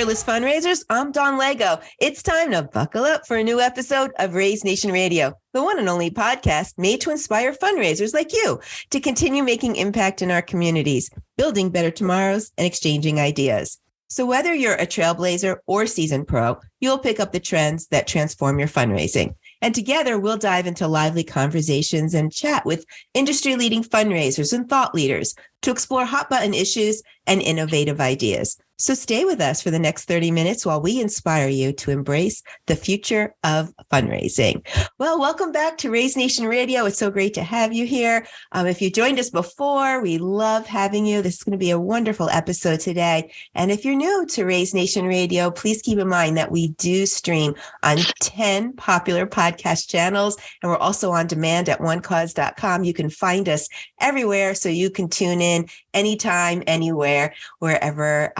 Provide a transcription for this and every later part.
Fearless Fundraisers, I'm Dawn Lego. It's time to buckle up for a new episode of Raise Nation Radio, the one and only podcast made to inspire fundraisers like you to continue making impact in our communities, building better tomorrows, and exchanging ideas. So whether you're a trailblazer or seasoned pro, you'll pick up the trends that transform your fundraising. And together, we'll dive into lively conversations and chat with industry-leading fundraisers and thought leaders to explore hot-button issues and innovative ideas. So stay with us for the next 30 minutes while we inspire you to embrace the future of fundraising. Well, welcome back to Raise Nation Radio. It's so great to have you here. If you joined us before, we love having you. This is going to be a wonderful episode today. And if you're new to Raise Nation Radio, please keep in mind that we do stream on 10 popular podcast channels, and we're also on demand at onecause.com. You can find us everywhere, so you can tune in anytime, anywhere, wherever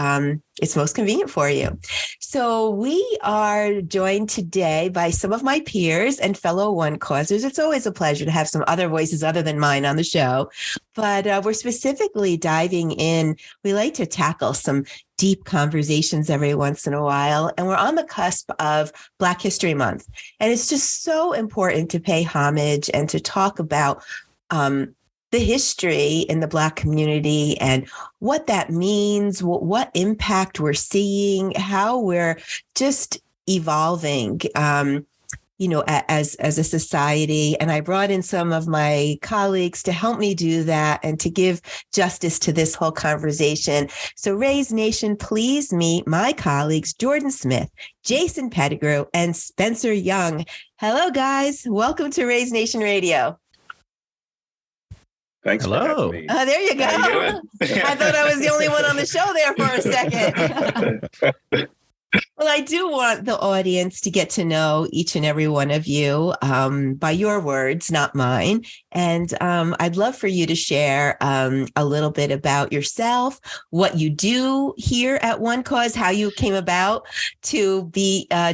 it's most convenient for you. So we are joined today by some of my peers and fellow One Causers. It's always a pleasure to have some other voices other than mine on the show, but we're specifically diving in. We like to tackle some deep conversations every once in a while, and we're on the cusp of Black History Month. And it's just so important to pay homage and to talk about the history in the Black community and what that means, what impact we're seeing, how we're just evolving, as a society. And I brought in some of my colleagues to help me do that and to give justice to this whole conversation. So Raise Nation, please meet my colleagues, Jordan Smith, Jason Pettigrew, and Spencer Young. Hello, guys. Welcome to Raise Nation Radio. Thanks. Hello. For having me. There you go. I thought I was the only one on the show there for a second. Well, I do want the audience to get to know each and every one of you by your words, not mine. And I'd love for you to share a little bit about yourself, what you do here at One Cause, how you came about to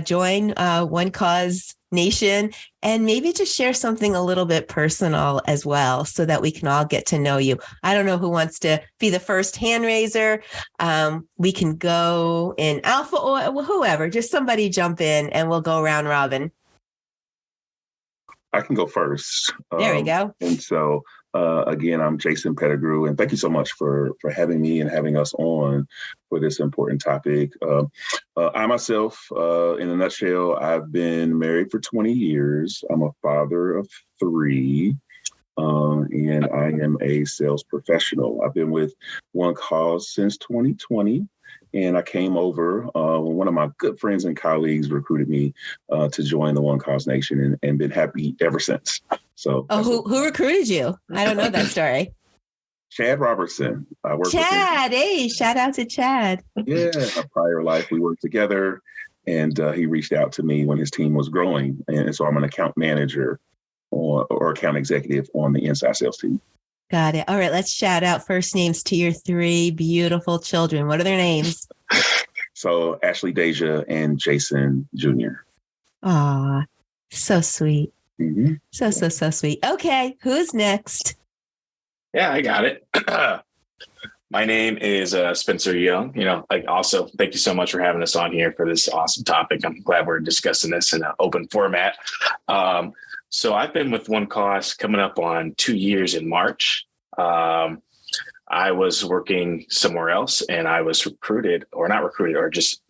join One Cause Nation, and maybe just share something a little bit personal as well so that we can all get to know you. I don't know who wants to be the first hand raiser. We can go in alpha or whoever, just somebody jump in and we'll go round robin. I can go first. There we go. And so, again, I'm Jason Pettigrew, and thank you so much for having me and having us on for this important topic. I myself, in a nutshell, I've been married for 20 years. I'm a father of 3, and I am a sales professional. I've been with One Cause since 2020. And I came over when one of my good friends and colleagues recruited me to join the One Cause Nation, and been happy ever since. So, who recruited you? I don't know that story. Chad Robertson. I work Chad, with him. hey, shout out to Chad. Yeah, a prior life we worked together, and he reached out to me when his team was growing, and so I'm an account manager or account executive on the inside sales team. Got it. All right, let's shout out first names to your 3 beautiful children. What are their names? So Ashley Deja and Jason Jr. Aw, so sweet. Mm-hmm. So sweet. Okay, who's next? Yeah, I got it. My name is Spencer Young. Also, thank you so much for having us on here for this awesome topic. I'm glad we're discussing this in an open format. So I've been with One Cause coming up on 2 years in March. I was working somewhere else, and I was just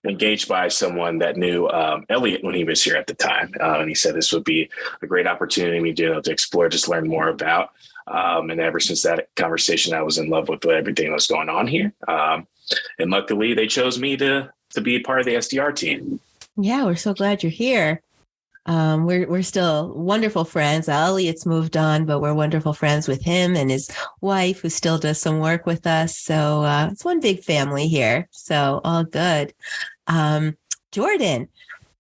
engaged by someone that knew Elliot when he was here at the time. And he said this would be a great opportunity to explore, just learn more about. And ever since that conversation, I was in love with everything that was going on here. And luckily, they chose me to be part of the SDR team. Yeah, we're so glad you're here. We're still wonderful friends. Elliot's moved on, but we're wonderful friends with him and his wife, who still does some work with us. So it's one big family here. So all good. Jordan,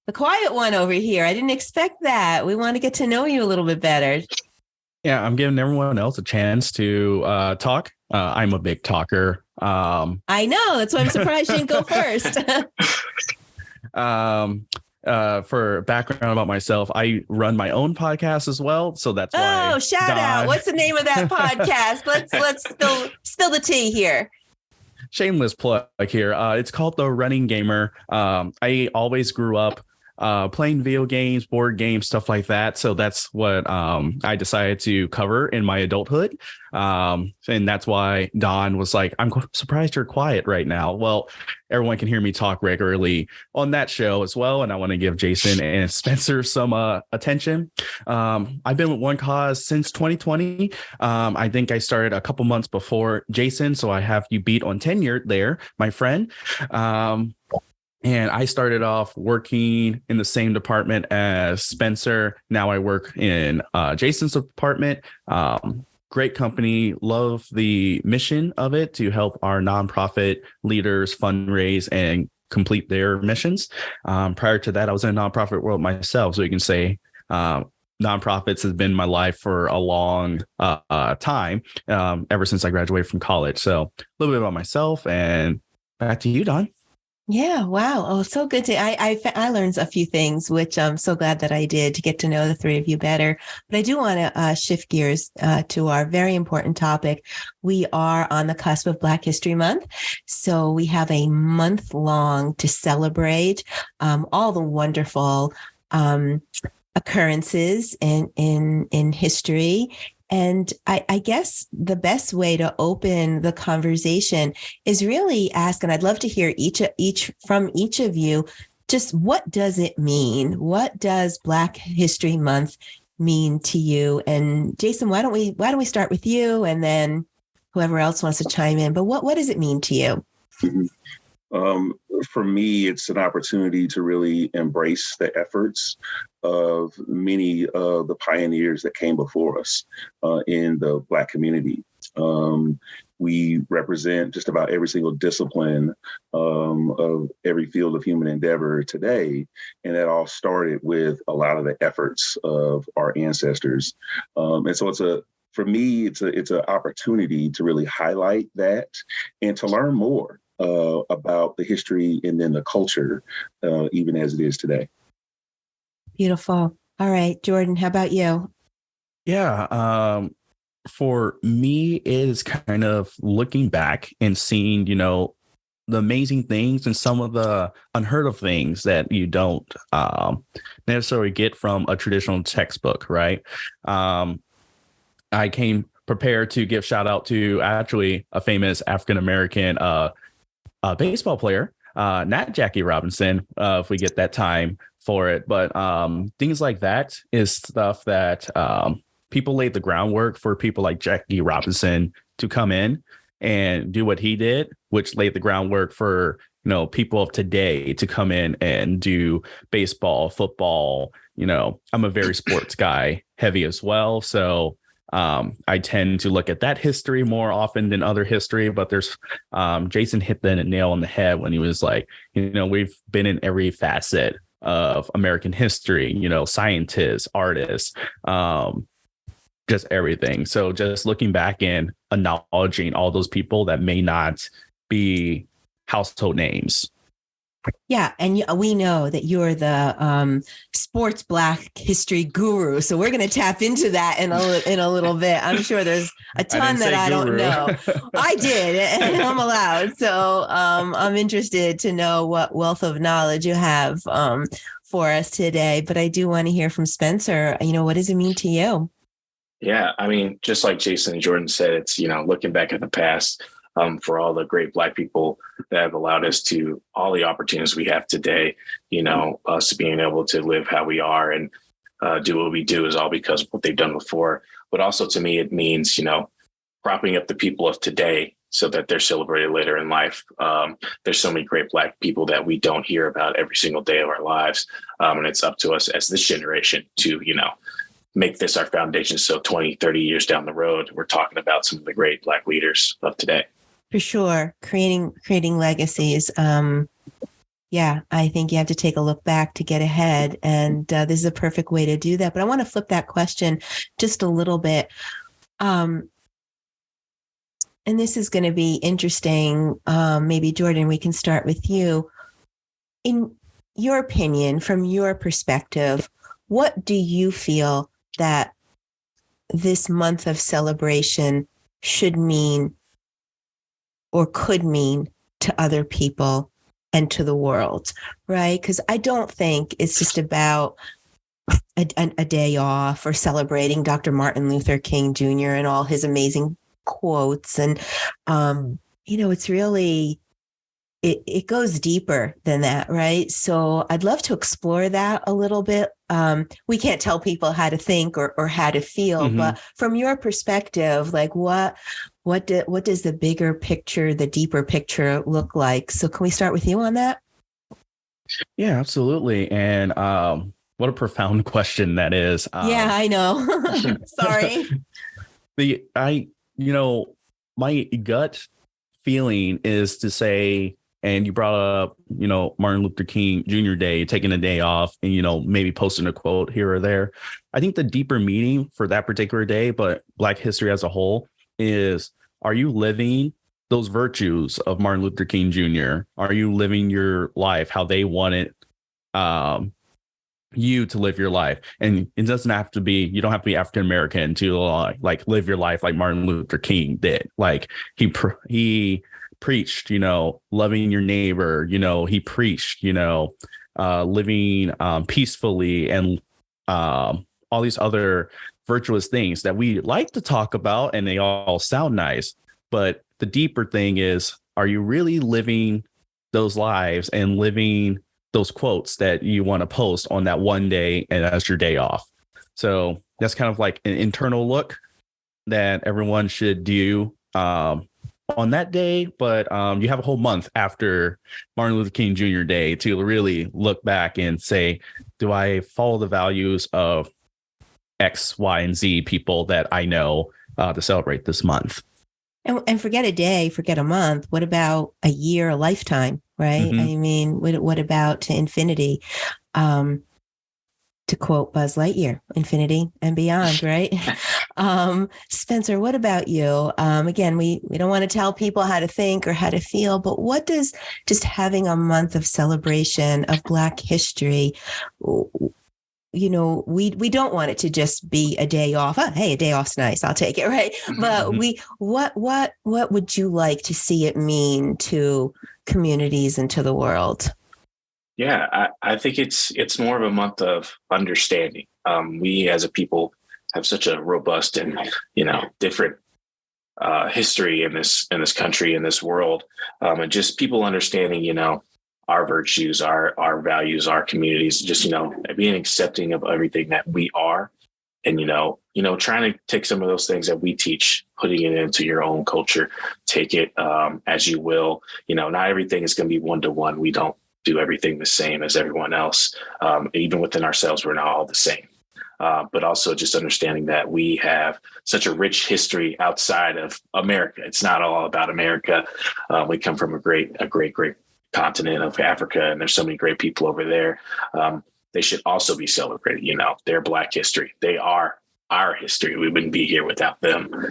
the quiet one over here. I didn't expect that. We want to get to know you a little bit better. Yeah, I'm giving everyone else a chance to talk. I'm a big talker. I know. That's why I'm surprised you didn't go first. For background about myself, I run my own podcast as well. So that's why. Oh, shout out. What's the name of that podcast? Let's spill the tea here. shameless plug here. It's called The Running Gamer. I always grew up playing video games, board games, stuff like that. So that's what I decided to cover in my adulthood. And that's why Don was like, I'm surprised you're quiet right now. Well, everyone can hear me talk regularly on that show as well. And I want to give Jason and Spencer some attention. I've been with One Cause since 2020. I think I started a couple months before Jason. So I have you beat on tenure there, my friend. And I started off working in the same department as Spencer. Now I work in Jason's department. Great company. Love the mission of it to help our nonprofit leaders fundraise and complete their missions. Prior to that, I was in a nonprofit world myself. So you can say nonprofits has been my life for a long time, ever since I graduated from college. So a little bit about myself, and back to you, Don. Yeah. Wow. Oh, so good to, I learned a few things, which I'm so glad that I did to get to know the three of you better. But I do want to shift gears to our very important topic. We are on the cusp of Black History Month. So we have a month long to celebrate all the wonderful occurrences in history. And I guess the best way to open the conversation is really ask, and I'd love to hear from each of you, just what does it mean? What does Black History Month mean to you? And Jason, why don't we start with you, and then whoever else wants to chime in? But what does it mean to you? For me, it's an opportunity to really embrace the efforts of many of the pioneers that came before us in the Black community. We represent just about every single discipline of every field of human endeavor today. And that all started with a lot of the efforts of our ancestors. And so for me, it's an opportunity to really highlight that and to learn more about the history and then the culture, even as it is today. Beautiful. All right, Jordan, how about you? Yeah. For me, it is kind of looking back and seeing, the amazing things and some of the unheard of things that you don't necessarily get from a traditional textbook, right? I came prepared to give shout out to actually a famous African-American baseball player, not Jackie Robinson, if we get that time for it. But things like that is stuff that people laid the groundwork for people like Jackie Robinson to come in and do what he did, which laid the groundwork for, people of today to come in and do baseball, football. I'm a very sports guy, heavy as well. So I tend to look at that history more often than other history, but there's Jason hit the nail on the head when he was like, we've been in every facet of American history, scientists, artists, just everything. So just looking back and acknowledging all those people that may not be household names. Yeah. And we know that you're the sports Black history guru. So we're going to tap into that in a little bit. I'm sure there's a ton that I don't know. I did, and I'm allowed. So I'm interested to know what wealth of knowledge you have for us today. But I do want to hear from Spencer. What does it mean to you? Yeah. I mean, just like Jason and Jordan said, it's, looking back at the past, for all the great Black people that have allowed us to all the opportunities we have today, us being able to live how we are and do what we do is all because of what they've done before. But also to me, it means, propping up the people of today so that they're celebrated later in life. There's so many great Black people that we don't hear about every single day of our lives. And it's up to us as this generation to, make this our foundation. So 20, 30 years down the road, we're talking about some of the great Black leaders of today. For sure. Creating legacies. Yeah, I think you have to take a look back to get ahead. And this is a perfect way to do that. But I want to flip that question just a little bit. And this is going to be interesting. Maybe, Jordan, we can start with you. In your opinion, from your perspective, what do you feel that this month of celebration should mean or could mean to other people and to the world, right? Because I don't think it's just about a day off or celebrating Dr. Martin Luther King Jr. and all his amazing quotes. And, it's really, it goes deeper than that, right? So I'd love to explore that a little bit. We can't tell people how to think or how to feel, but from your perspective, like what does the bigger picture, the deeper picture look like? So can we start with you on that? Yeah, absolutely. And what a profound question that is. Yeah, I know. Sorry. My gut feeling is to say, and you brought up, Martin Luther King Jr. Day, taking a day off and, maybe posting a quote here or there. I think the deeper meaning for that particular day, but Black history as a whole, is, are you living those virtues of Martin Luther King Jr.? Are you living your life how they wanted you to live your life? And it doesn't have to be, you don't have to be African American to like live your life like Martin Luther King did. Like he preached, loving your neighbor, he preached, living peacefully, and all these other virtuous things that we like to talk about, and they all sound nice. But the deeper thing is, are you really living those lives and living those quotes that you want to post on that one day and as your day off? So that's kind of like an internal look that everyone should do on that day. But you have a whole month after Martin Luther King Jr. Day to really look back and say, do I follow the values of X, Y, and Z people that I know to celebrate this month? And forget a day, forget a month. What about a year, a lifetime, right? I mean, what about to infinity? To quote Buzz Lightyear, infinity and beyond, right? Spencer, what about you? Again, we don't want to tell people how to think or how to feel, but what does just having a month of celebration of Black history, we don't want it to just be a day off. Oh, hey, a day off's nice, I'll take it, right? But what would you like to see it mean to communities and to the world? Yeah, I think it's more of a month of understanding. We as a people have such a robust and different history in this country, in this world, and just people understanding our virtues, our values, our communities, just being accepting of everything that we are, and trying to take some of those things that we teach, putting it into your own culture. Take it as you will. Not everything is going to be one-to-one. We don't do everything the same as everyone else. Even within ourselves, we're not all the same. But also just understanding that we have such a rich history outside of America. It's not all about America. We come from a great continent of Africa, and there's so many great people over there. They should also be celebrated. Their Black history. They are our history. We wouldn't be here without them.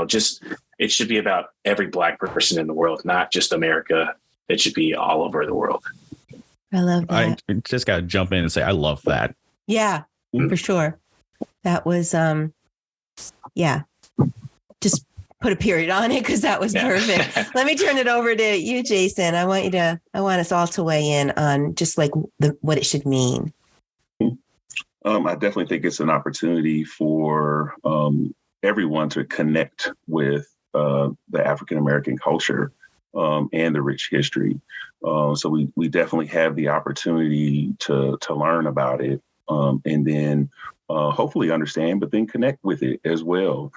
Just it should be about every Black person in the world, not just America. It should be all over the world. I love that. I just got to jump in and say, I love that. Yeah, for sure. That was, just put a period on it because that was perfect. Let me turn it over to you, Jason. I want us all to weigh in on just like what it should mean. I definitely think it's an opportunity for everyone to connect with the African-American culture and the rich history. So we definitely have the opportunity to learn about it and then hopefully understand, but then connect with it as well.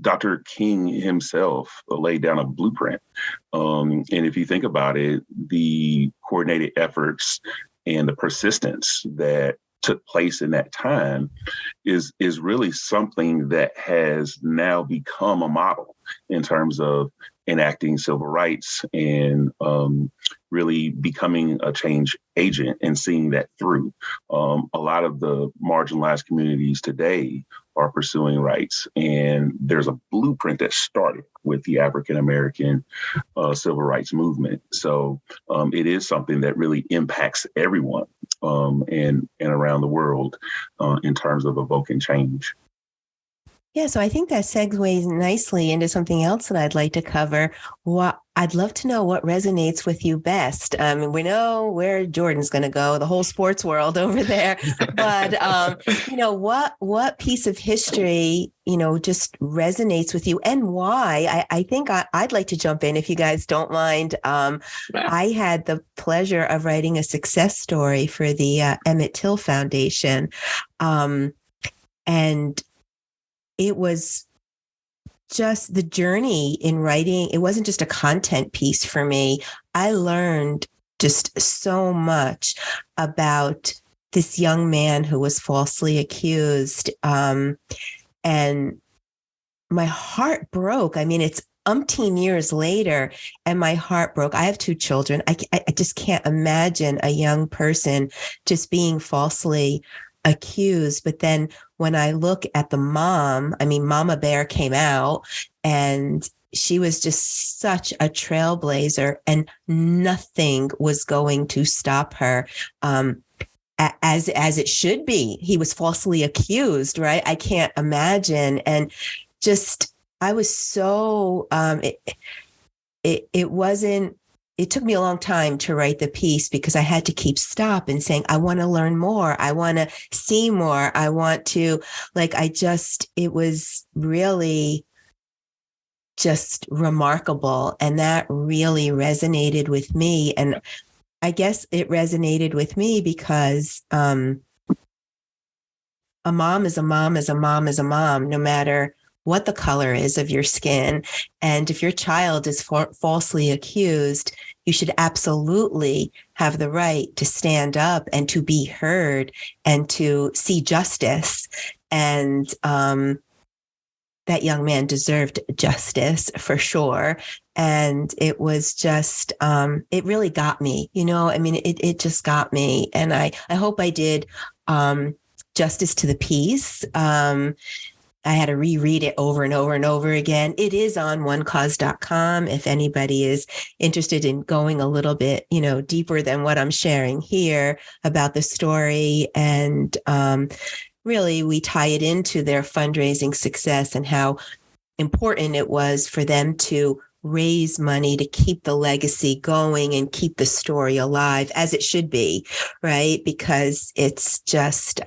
Dr. King himself laid down a blueprint. And if you think about it, the coordinated efforts and the persistence that took place in that time is really something that has now become a model in terms of enacting civil rights and really becoming a change agent and seeing that through. A lot of the marginalized communities today are pursuing rights, and there's a blueprint that started with the African-American civil rights movement. So it is something that really impacts everyone and around the world in terms of evoking change. Yeah, so I think that segues nicely into something else that I'd like to cover. What I'd love to know what resonates with you best. We know where Jordan's going to go, the whole sports world over there. But what piece of history just resonates with you, and why? I think I'd like to jump in if you guys don't mind. I had the pleasure of writing a success story for the Emmett Till Foundation, and it was just the journey in writing. It wasn't just a content piece for me. I learned just so much about this young man who was falsely accused. And my heart broke. I mean, it's umpteen years later, and my heart broke. I have 2 children. I just can't imagine a young person just being falsely accused. But then when I look at the mom, I mean, Mama Bear came out, and she was just such a trailblazer, and nothing was going to stop her. As it should be. He was falsely accused, right? I can't imagine. And just, I was so, it took me a long time to write the piece, because I had to keep stop and saying, I want to learn more. I want to see more. I want to, it was really just remarkable. And that really resonated with me. And I guess it resonated with me because a mom is a mom is a mom is a mom, no matter what the color is of your skin. And if your child is falsely accused, you should absolutely have the right to stand up and to be heard and to see justice. And that young man deserved justice for sure. And it was just, it really got me, it just got me. And I hope I did justice to the piece. I had to reread it over and over and over again. It is on onecause.com if anybody is interested in going a little bit, deeper than what I'm sharing here about the story. And really, we tie it into their fundraising success and how important it was for them to raise money to keep the legacy going and keep the story alive, as it should be, right? Because it's just,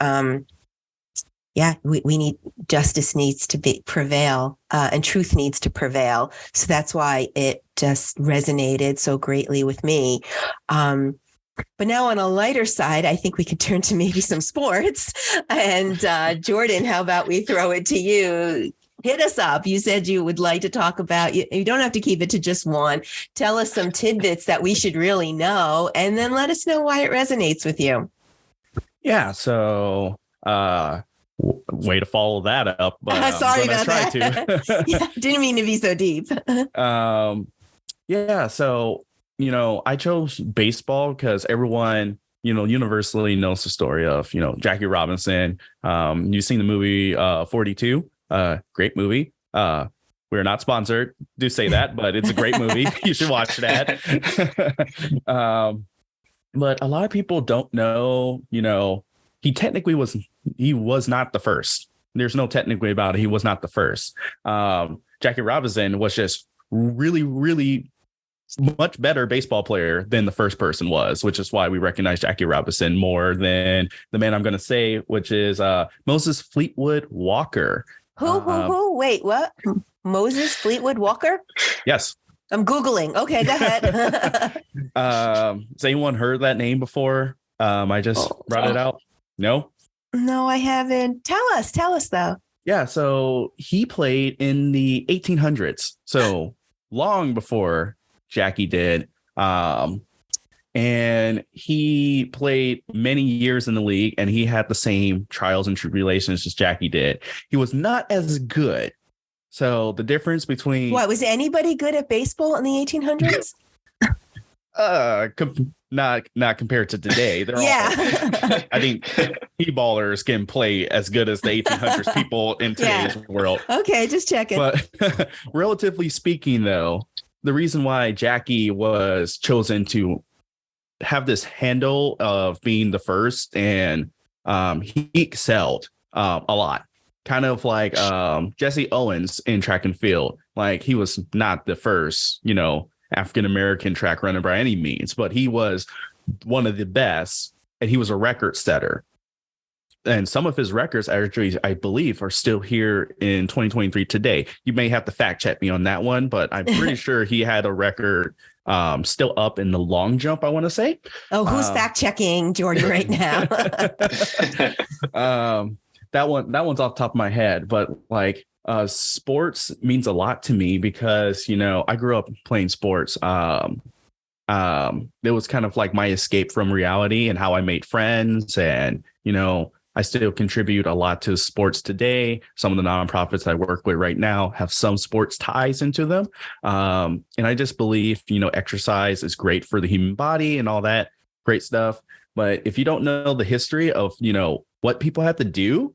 we need, justice needs to prevail, and truth needs to prevail. So that's why it just resonated so greatly with me. But now on a lighter side, I think we could turn to maybe some sports. And Jordan, how about we throw it to you? Hit us up. You said you would like to talk about, you don't have to keep it to just one. Tell us some tidbits that we should really know, and then let us know why it resonates with you. Yeah. So, way to follow that up. But sorry about that. Yeah, didn't mean to be so deep. Yeah. So, I chose baseball because everyone, universally knows the story of, Jackie Robinson. You've seen the movie 42. Great movie. We're not sponsored. Do say that, but it's a great movie. You should watch that. But a lot of people don't know, he was not the first. There's no technically about it. He was not the first. Jackie Robinson was just really, really much better baseball player than the first person was, which is why we recognize Jackie Robinson more than the man I'm going to say, which is Moses Fleetwood Walker. Who? Wait, what? Moses Fleetwood Walker? Yes. I'm Googling. Okay, go ahead. Has anyone heard that name before? I just brought it out. No? No, I haven't. Tell us though. Yeah, so he played in the 1800s. So long before Jackie did. And he played many years in the league, and he had the same trials and tribulations as Jackie did. He was not as good. So the difference between was anybody good at baseball in the 1800s? Not compared to today. They're all, I think T-ballers can play as good as the 1800s people in today's world. Okay, just checking. But relatively speaking, though, the reason why Jackie was chosen to have this handle of being the first, and he excelled a lot. kind of like Jesse Owens in track and field. Like he was not the first, African American track runner by any means, but he was one of the best, and he was a record setter. And some of his records, actually, I believe, are still here in 2023 today. You may have to fact check me on that one, but I'm pretty sure he had a record still up in the long jump, I want to say. Oh, who's fact checking Jordan right now? That one's off the top of my head, but like sports means a lot to me because, I grew up playing sports. It was kind of like my escape from reality and how I made friends. And, I still contribute a lot to sports today. Some of the nonprofits I work with right now have some sports ties into them. And I just believe, exercise is great for the human body and all that great stuff. But if you don't know the history of, what people have to do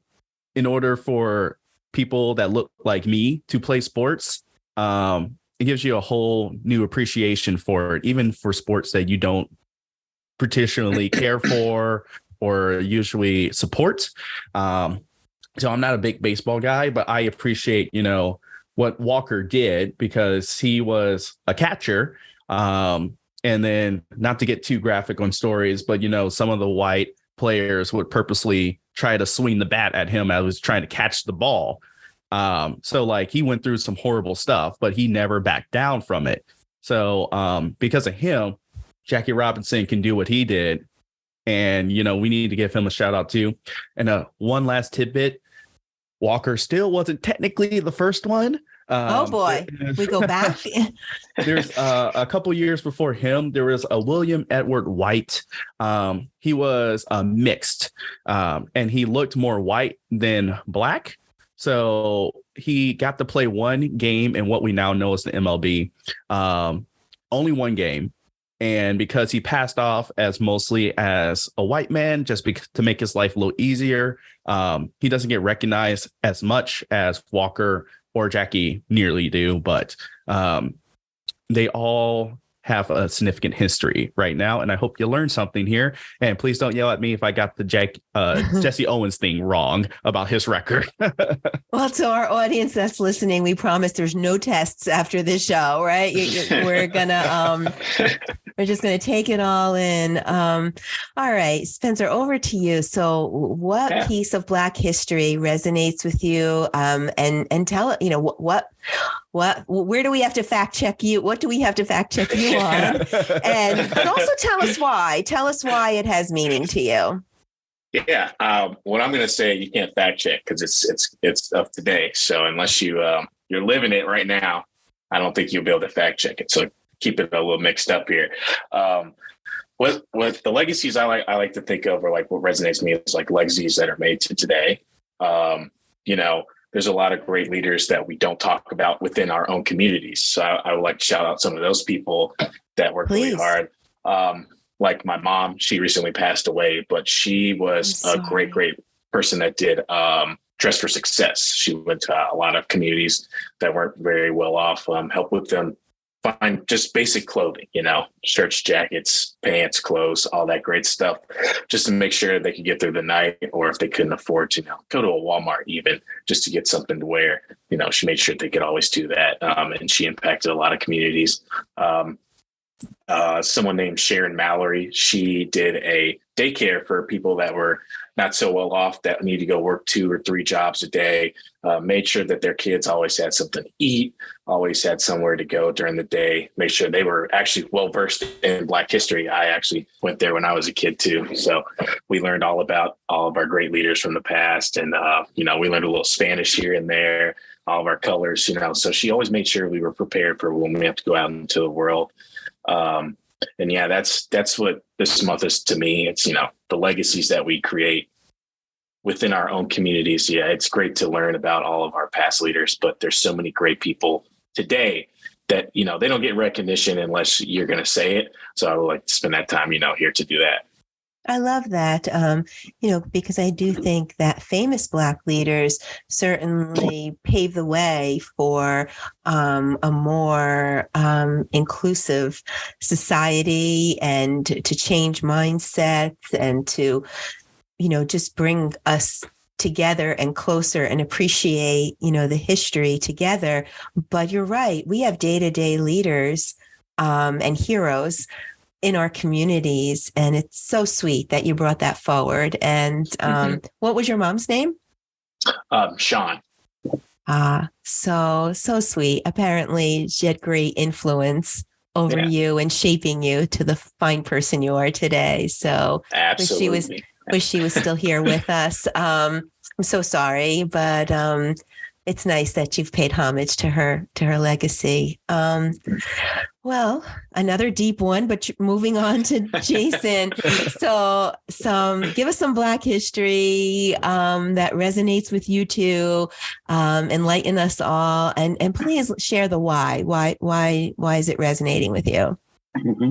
in order for people that look like me to play sports, it gives you a whole new appreciation for it, even for sports that you don't particularly care for or usually support. So I'm not a big baseball guy, but I appreciate, what Walker did because he was a catcher. And then not to get too graphic on stories, but, some of the white players would purposely try to swing the bat at him as he was trying to catch the ball. So like he went through some horrible stuff, but he never backed down from it. So because of him, Jackie Robinson can do what he did. And, we need to give him a shout out too. And one last tidbit, Walker still wasn't technically the first one. Oh boy, we go back. There's a couple years before him, there was a William Edward White. He was mixed and he looked more white than black. So he got to play one game in what we now know as the MLB, only one game. And because he passed off as mostly as a white man, just to make his life a little easier, he doesn't get recognized as much as Walker or Jackie nearly do. But they all have a significant history right now. And I hope you learned something here. And please don't yell at me if I got the Jesse Owens thing wrong about his record. Well, to our audience that's listening, we promise there's no tests after this show, right? We're just gonna take it all in. All right, Spencer, over to you. So, what piece of Black history resonates with you? And tell where do we have to fact check you? What do we have to fact check you on? But also tell us why. Tell us why it has meaning to you. Yeah. What I'm going to say, you can't fact check because it's of today. So unless you're living it right now, I don't think you'll be able to fact check it. So keep it a little mixed up here. What the legacies I like to think of, or like what resonates with me is like legacies that are made to today. There's a lot of great leaders that we don't talk about within our own communities. So I would like to shout out some of those people that work really hard. Like my mom, she recently passed away, but she was a great person that did Dress for Success. She went to a lot of communities that weren't very well off, help with them find just basic clothing, shirts, jackets, pants, clothes, all that great stuff, just to make sure they could get through the night, or if they couldn't afford to, go to a Walmart even just to get something to wear. She made sure they could always do that. And she impacted a lot of communities. Someone named Sharon Mallory, she did a daycare for people that were not so well off, that need to go work 2 or 3 jobs a day, made sure that their kids always had something to eat, always had somewhere to go during the day, made sure they were actually well versed in Black history. I actually went there when I was a kid too. So we learned all about all of our great leaders from the past. And, we learned a little Spanish here and there, all of our colors, so she always made sure we were prepared for when we have to go out into the world. And yeah, that's what this month is to me. It's, the legacies that we create within our own communities. Yeah, it's great to learn about all of our past leaders, but there's so many great people today that, they don't get recognition unless you're going to say it. So I would like to spend that time, here to do that. I love that, because I do think that famous Black leaders certainly pave the way for a more inclusive society, and to change mindsets, and to, just bring us together and closer and appreciate, the history together. But you're right. We have day-to-day leaders and heroes in our communities. And it's so sweet that you brought that forward. And what was your mom's name? Sean. So sweet. Apparently she had great influence over you and shaping you to the fine person you are today. So absolutely. Wish she was still here with us. I'm so sorry, but it's nice that you've paid homage to her legacy. Well, another deep one, but moving on to Jason. So give us some Black history that resonates with you two, enlighten us all, and please share the why. Why is it resonating with you? Mm-hmm.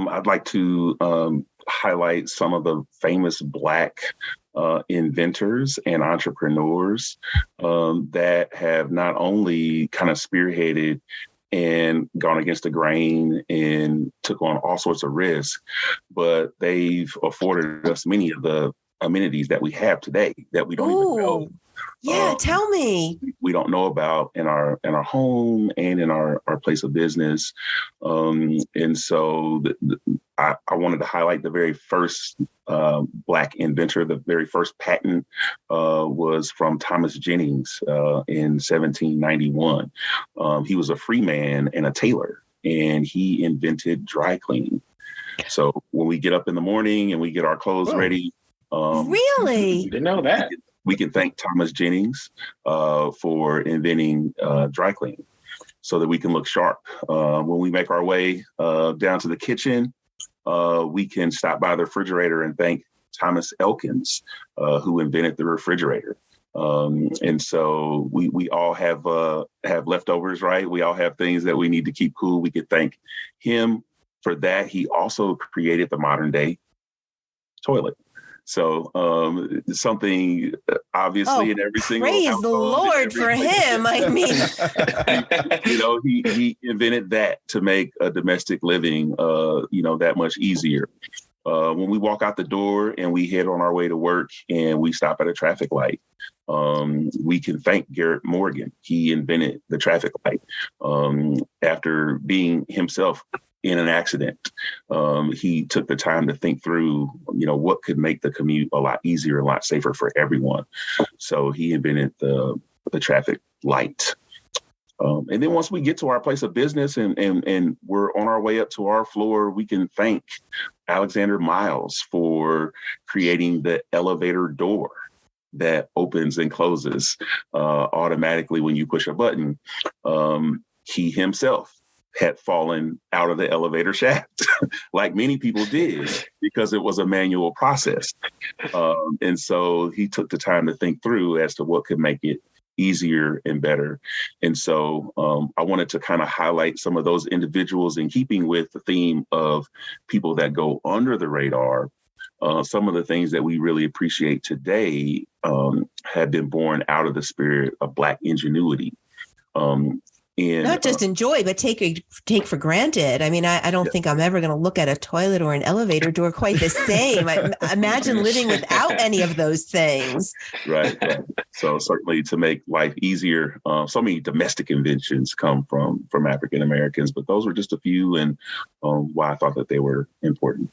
I'd like to highlight some of the famous Black inventors and entrepreneurs that have not only kind of spearheaded and gone against the grain and took on all sorts of risks, but they've afforded us many of the amenities that we have today that we don't even know. Yeah, tell me. We don't know about in our home and in our place of business. And so I wanted to highlight the very first Black inventor. The very first patent was from Thomas Jennings in 1791. He was a free man and a tailor, and he invented dry cleaning. So when we get up in the morning and we get our clothes ready. Really? Didn't know that. We can thank Thomas Jennings for inventing dry cleaning so that we can look sharp. When we make our way down to the kitchen, we can stop by the refrigerator and thank Thomas Elkins, who invented the refrigerator. And so we all have leftovers, right? We all have things that we need to keep cool. We could thank him for that. He also created the modern day toilet. So something obviously in every single praise the Lord for him. I mean, he invented that to make a domestic living, that much easier. When we walk out the door and we head on our way to work and we stop at a traffic light, we can thank Garrett Morgan. He invented the traffic light after being himself in an accident. He took the time to think through, what could make the commute a lot easier, a lot safer for everyone. So he invented the traffic light. And then once we get to our place of business and we're on our way up to our floor, we can thank Alexander Miles for creating the elevator door that opens and closes automatically when you push a button. He himself had fallen out of the elevator shaft, like many people did, because it was a manual process. And so he took the time to think through as to what could make it easier and better. And so I wanted to kind of highlight some of those individuals in keeping with the theme of people that go under the radar. Some of the things that we really appreciate today have been born out of the spirit of Black ingenuity. And not just enjoy, but take for granted. I mean, I don't think I'm ever going to look at a toilet or an elevator door quite the same. I imagine living without any of those things. Right. So certainly to make life easier, so many domestic inventions come from African Americans, but those were just a few, and why I thought that they were important.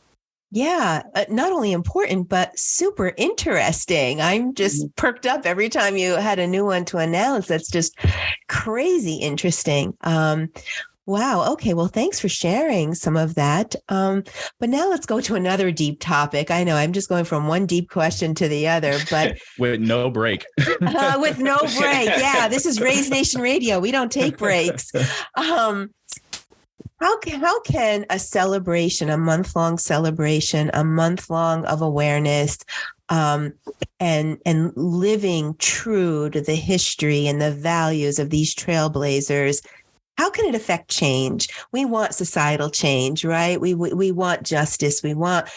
Yeah, not only important, but super interesting. I'm just perked up every time you had a new one to announce. That's just crazy interesting. Wow. Okay. Well, thanks for sharing some of that. But now let's go to another deep topic. I know I'm just going from one deep question to the other, but with no break. With no break. Yeah. This is Raise Nation Radio. We don't take breaks. How can a celebration, a month-long celebration, a month-long of awareness, and living true to the history and the values of these trailblazers, how can it affect change? We want societal change, right? We want justice. We want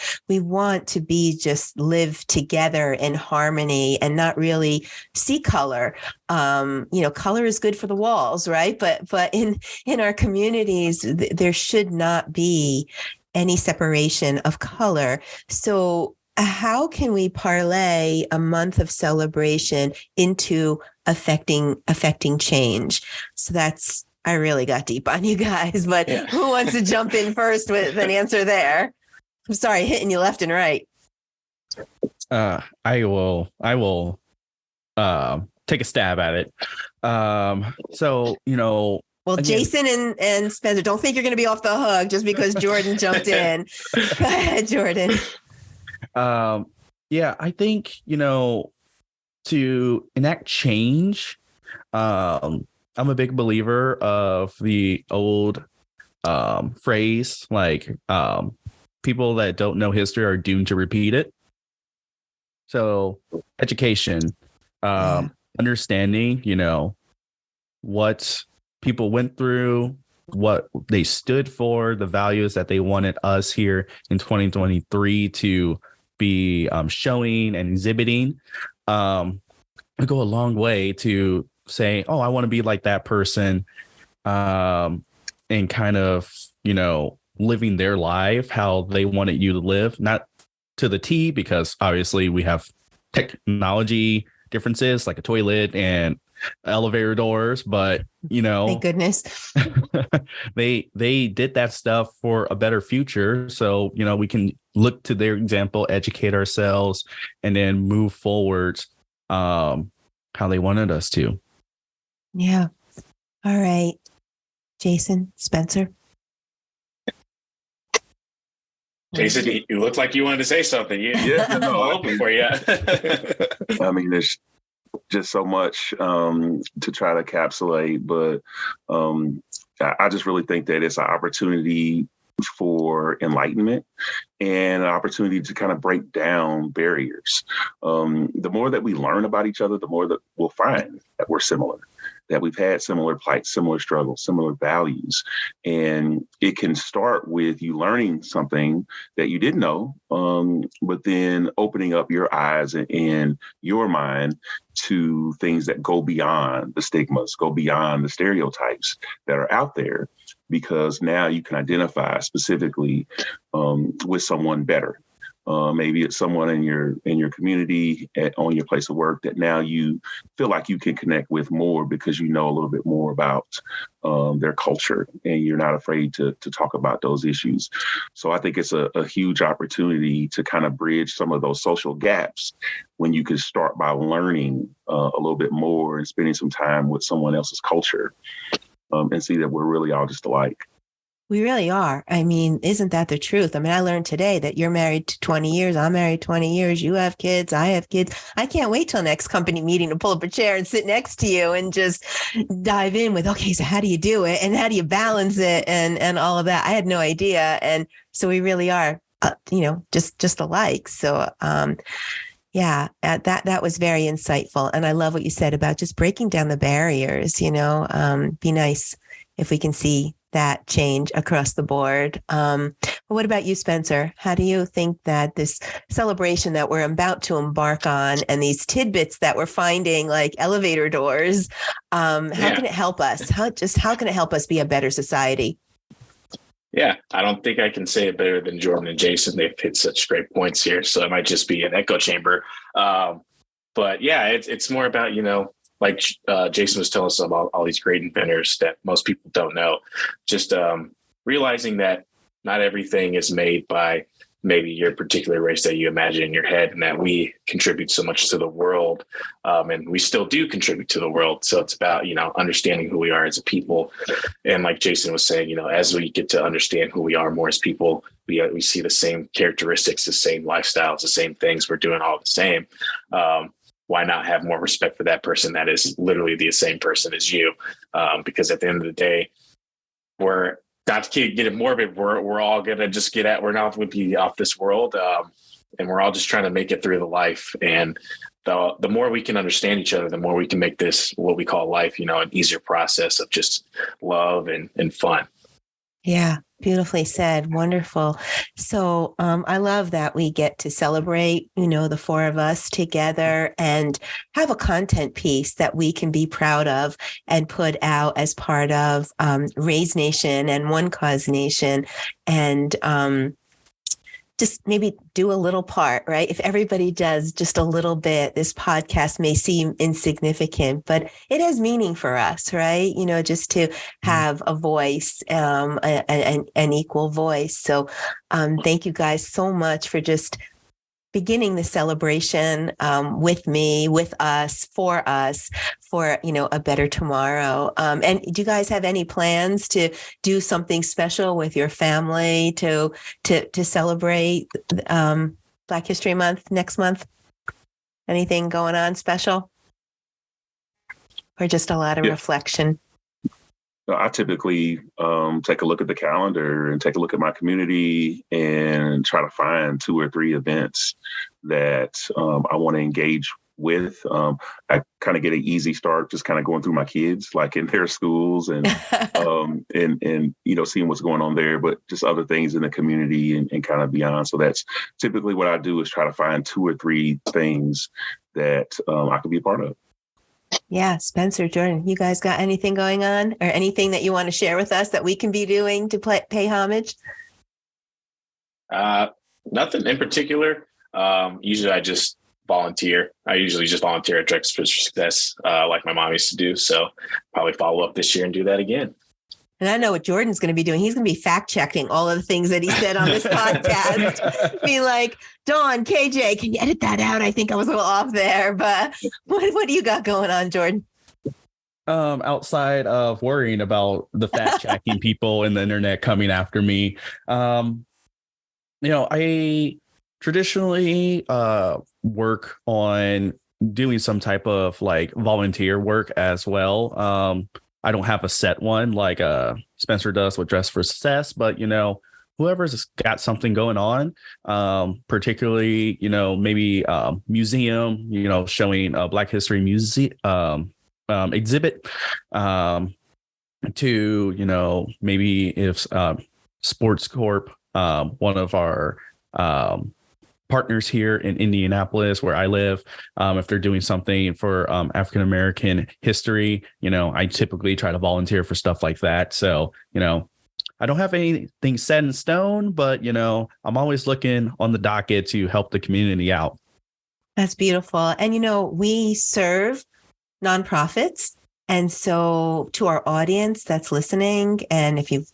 to be just live together in harmony and not really see color. Color is good for the walls, right? But in our communities, there should not be any separation of color. So how can we parlay a month of celebration into affecting change? So I really got deep on you guys, but who wants to jump in first with an answer there? I'm sorry, hitting you left and right. I will take a stab at it. So, well, again, Jason and Spencer, don't think you're going to be off the hook just because Jordan jumped in. Go ahead, Jordan. Yeah, I think, to enact change, I'm a big believer of the old phrase, like people that don't know history are doomed to repeat it. So education, understanding, what people went through, what they stood for, the values that they wanted us here in 2023 to be showing and exhibiting, would go a long way to say, oh, I want to be like that person, and kind of, living their life how they wanted you to live, not to the T, because obviously we have technology differences like a toilet and elevator doors, but thank goodness they did that stuff for a better future. So, we can look to their example, educate ourselves, and then move forward how they wanted us to. Yeah. All right. Jason, Spencer. Jason, you look like you wanted to say something. Open for you. I mean, there's just so much to try to encapsulate, but I just really think that it's an opportunity for enlightenment and an opportunity to kind of break down barriers. The more that we learn about each other, the more that we'll find that we're similar, that we've had similar plights, similar struggles, similar values. And it can start with you learning something that you didn't know, but then opening up your eyes and your mind to things that go beyond the stigmas, go beyond the stereotypes that are out there, because now you can identify specifically with someone better. Maybe it's someone in your community, on your place of work, that now you feel like you can connect with more because you know a little bit more about their culture, and you're not afraid to talk about those issues. So I think it's a huge opportunity to kind of bridge some of those social gaps when you can start by learning a little bit more and spending some time with someone else's culture, and see that we're really all just alike. We really are. I mean, isn't that the truth? I mean, I learned today that you're married to 20 years. I'm married 20 years. You have kids. I have kids. I can't wait till next company meeting to pull up a chair and sit next to you and just dive in with, okay, so how do you do it? And how do you balance it? And all of that. I had no idea. And so we really are, just alike. So, yeah, that was very insightful. And I love what you said about just breaking down the barriers, be nice if we can see that change across the board. But what about you, Spencer? How do you think that this celebration that we're about to embark on and these tidbits that we're finding, like elevator doors, how can it help us? How can it help us be a better society? Yeah, I don't think I can say it better than Jordan and Jason. They've hit such great points here. So it might just be an echo chamber. But yeah, it's more about, like Jason was telling us about all these great inventors that most people don't know, just realizing that not everything is made by maybe your particular race that you imagine in your head, and that we contribute so much to the world, and we still do contribute to the world. So it's about, understanding who we are as a people. And like Jason was saying, as we get to understand who we are more as people, we see the same characteristics, the same lifestyles, the same things. We're doing all the same. Why not have more respect for that person that is literally the same person as you? Because at the end of the day, we're not to get it morbid. We're all gonna just we're not going to be off this world, and we're all just trying to make it through the life. And the more we can understand each other, the more we can make this what we call life, an easier process of just love and fun. Yeah. Beautifully said. Wonderful. So I love that we get to celebrate, the four of us together and have a content piece that we can be proud of and put out as part of Raise Nation and One Cause Nation. And just maybe do a little part, right? If everybody does just a little bit, this podcast may seem insignificant, but it has meaning for us, right? Just to have a voice, an equal voice. So thank you guys so much for just beginning the celebration with me, with us, for a better tomorrow. And do you guys have any plans to do something special with your family to celebrate Black History Month next month? Anything going on special? Or just a lot of reflection? I typically take a look at the calendar and take a look at my community and try to find 2 or 3 events that I want to engage with. I kind of get an easy start just kind of going through my kids, like in their schools and seeing what's going on there, but just other things in the community and kind of beyond. So that's typically what I do, is try to find 2 or 3 things that I could be a part of. Yeah. Spencer, Jordan, you guys got anything going on or anything that you want to share with us that we can be doing to pay homage? Nothing in particular. Usually I just volunteer. I usually just volunteer at Directors for Success, like my mom used to do. So probably follow up this year and do that again. And I know what Jordan's going to be doing. He's going to be fact checking all of the things that he said on this podcast. Be like, Dawn, KJ, can you edit that out? I think I was a little off there, but what do you got going on, Jordan? Outside of worrying about the fact checking people and the internet coming after me, I traditionally work on doing some type of like volunteer work as well. I don't have a set one like Spencer does with Dress for Success, but whoever's got something going on, particularly maybe museum, showing a Black History museum exhibit, to maybe if Sports Corp, one of our partners here in Indianapolis, where I live, if they're doing something for African American history, I typically try to volunteer for stuff like that. So, I don't have anything set in stone, but, I'm always looking on the docket to help the community out. That's beautiful. And, we serve nonprofits. And so to our audience that's listening, and if you've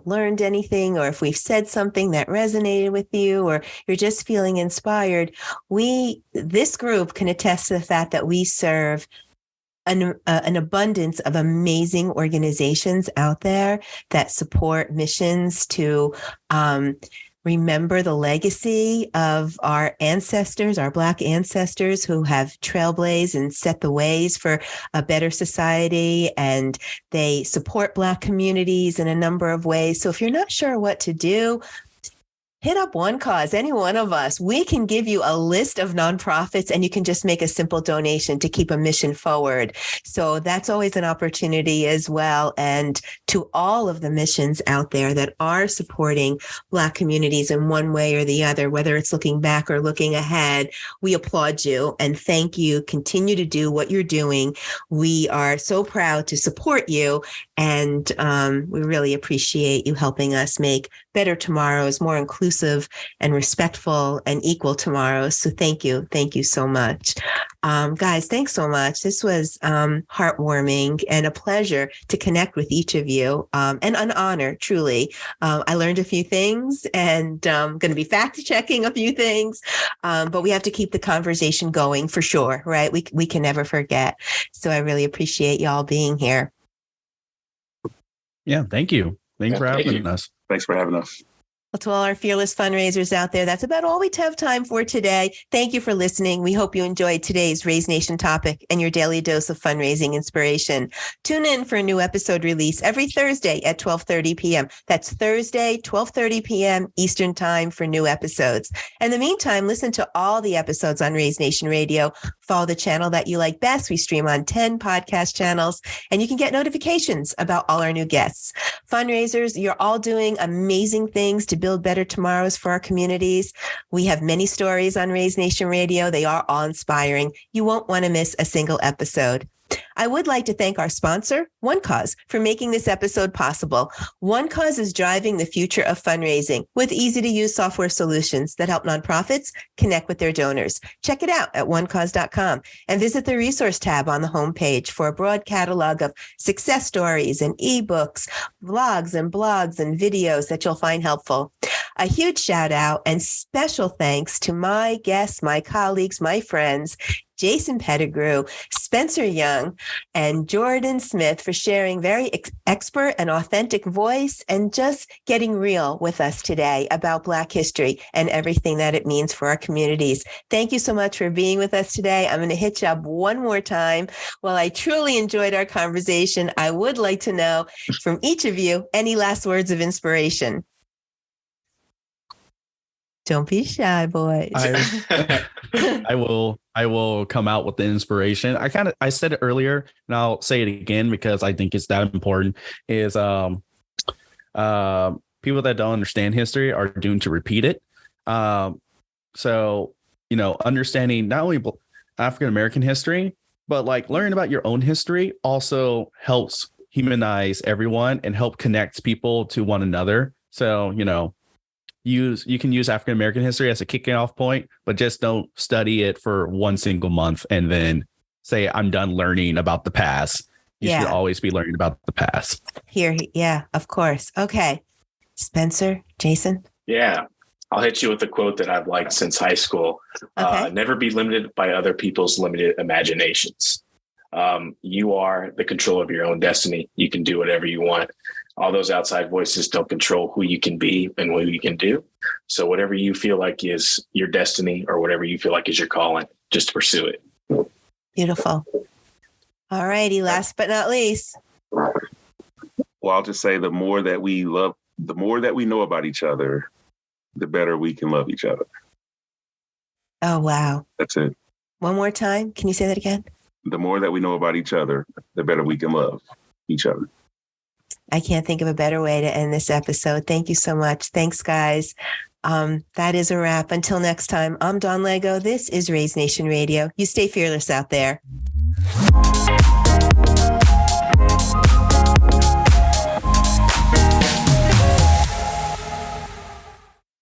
learned anything, or if we've said something that resonated with you, or you're just feeling inspired, this group can attest to the fact that we serve an abundance of amazing organizations out there that support missions to remember the legacy of our ancestors, our Black ancestors who have trailblazed and set the ways for a better society. And they support Black communities in a number of ways. So if you're not sure what to do, hit up One Cause, any one of us. We can give you a list of nonprofits and you can just make a simple donation to keep a mission forward. So that's always an opportunity as well. And to all of the missions out there that are supporting Black communities in one way or the other, whether it's looking back or looking ahead, we applaud you and thank you. Continue to do what you're doing. We are so proud to support you. And we really appreciate you helping us make better tomorrows, more inclusive and respectful and equal tomorrows. So thank you. Thank you so much. Guys, thanks so much. This was heartwarming and a pleasure to connect with each of you, and an honor, truly. I learned a few things and I'm going to be fact checking a few things, but we have to keep the conversation going for sure, right? We can never forget. So I really appreciate y'all being here. Yeah, thank you. Thanks for having us. Thanks for having us. Well, to all our fearless fundraisers out there, that's about all we have time for today. Thank you for listening. We hope you enjoyed today's Raise Nation topic and your daily dose of fundraising inspiration. Tune in for a new episode release every Thursday at 12:30 p.m. That's Thursday, 12:30 p.m. Eastern Time for new episodes. In the meantime, listen to all the episodes on Raise Nation Radio. Follow the channel that you like best. We stream on 10 podcast channels, and you can get notifications about all our new guests. Fundraisers, you're all doing amazing things to build better tomorrows for our communities. We have many stories on Raise Nation Radio. They are all inspiring. You won't want to miss a single episode. I would like to thank our sponsor, OneCause, for making this episode possible. OneCause is driving the future of fundraising with easy-to-use software solutions that help nonprofits connect with their donors. Check it out at onecause.com and visit the resource tab on the homepage for a broad catalog of success stories and ebooks, vlogs and blogs and videos that you'll find helpful. A huge shout out and special thanks to my guests, my colleagues, my friends, Jason Pettigrew, Spencer Young, and Jordan Smith for sharing very expert and authentic voice and just getting real with us today about Black history and everything that it means for our communities. Thank you so much for being with us today. I'm going to hit you up one more time. While I truly enjoyed our conversation, I would like to know from each of you any last words of inspiration. Don't be shy, boys. I will come out with the inspiration. I said it earlier and I'll say it again because I think it's that important is people that don't understand history are doomed to repeat it. So, understanding not only African American history, but like learning about your own history also helps humanize everyone and help connect people to one another. So, you can use African American history as a kicking off point, but just don't study it for one single month and then say, I'm done learning about the past. You should always be learning about the past. Yeah, of course. Okay. Spencer, Jason? Yeah. I'll hit you with a quote that I've liked since high school. Okay. Never be limited by other people's limited imaginations. You are the control of your own destiny. You can do whatever you want. All those outside voices don't control who you can be and what you can do. So whatever you feel like is your destiny or whatever you feel like is your calling, just pursue it. Beautiful. All righty. Last but not least. Well, I'll just say the more that we know about each other, the better we can love each other. Oh, wow. That's it. One more time. Can you say that again? The more that we know about each other, the better we can love each other. I can't think of a better way to end this episode. Thank you so much. Thanks, guys. That is a wrap. Until next time, I'm Dawn Lego. This is Raise Nation Radio. You stay fearless out there.